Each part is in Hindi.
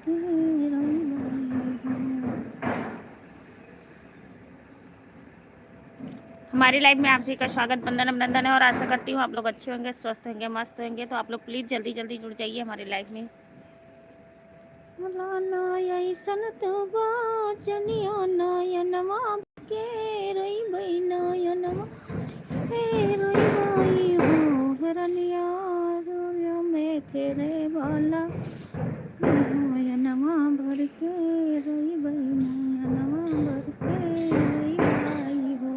के रही हो। हमारी लाइफ में आप सभी का स्वागत, वंदन, अभिनंदन है और आशा करती हूँ आप लोग अच्छे होंगे, स्वस्थ होंगे, मस्त होंगे। तो आप लोग प्लीज़ जल्दी जल्दी जुड़ जाइए हमारी लाइफ में। ऐसन तो बाचनिया नयनमा के रही बई नयनमा के रही बई हो हरनिया में खेरे वाला नयनमा भर के रही बई नयनमा भर के रही बई हो।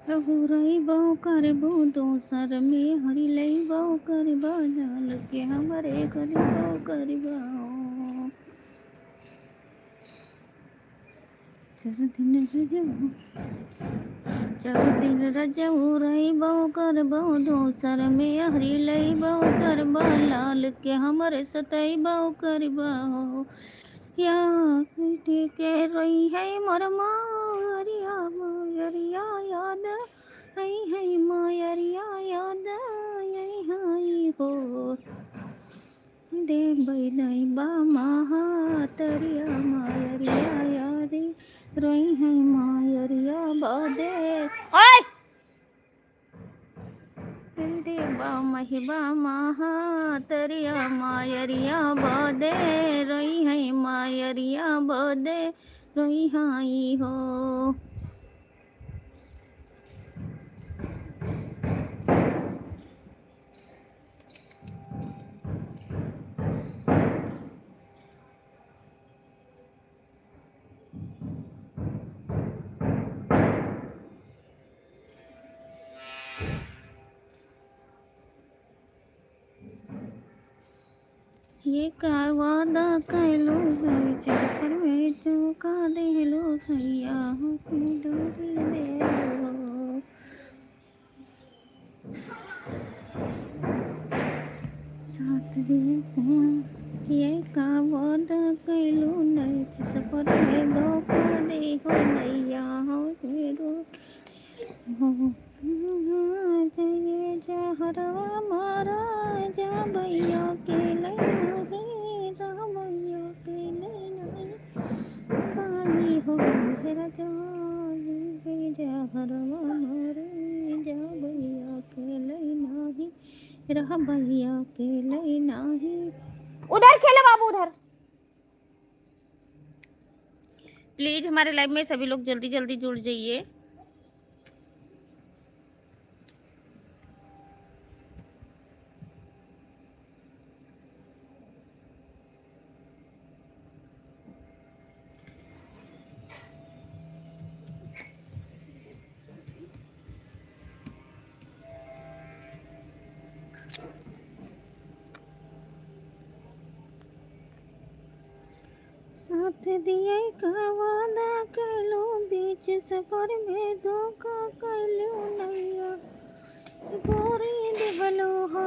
रहु रही बहु करबो दोसर में हरि लई बहु करबा जाल के हमरे करबो करबा चर दिन रजऊ रही बहु करबो दोसर में हरि लई बहु करबा लाल के हमरे सतई बहु करबा हो या के रही है मोर मारिया मायरिया याद आई है मायरिया याद आई हाई हो दे बैलई बा महातरिया मायरिया याद रही है मायरिया बादे ओए दे बा महिबा महातरिया मायरिया बादे रही है मायरिया बादे रही हाई हो। ये का वादा कैलो पर में चौका दे लो सैया हो डोरी दे लो साथ दिए ये का वादा कैलो नहीं पर में धोखा दे हो नैया हो तेरो हो जय जहरवा मारा जा भैया के नहीं जा भैया के नहीं पानी हो मेरा जाए जहरवा मारे जा भैया के नहीं रहा भैया के नहीं। उधर खेलो बाबू उधर। प्लीज हमारे लाइव में सभी लोग जल्दी जल्दी जुड़ जाइए। साथ दिए का वादा कैलो बीच सफर में धोखा कैलो नैया गोरी दिहलो हो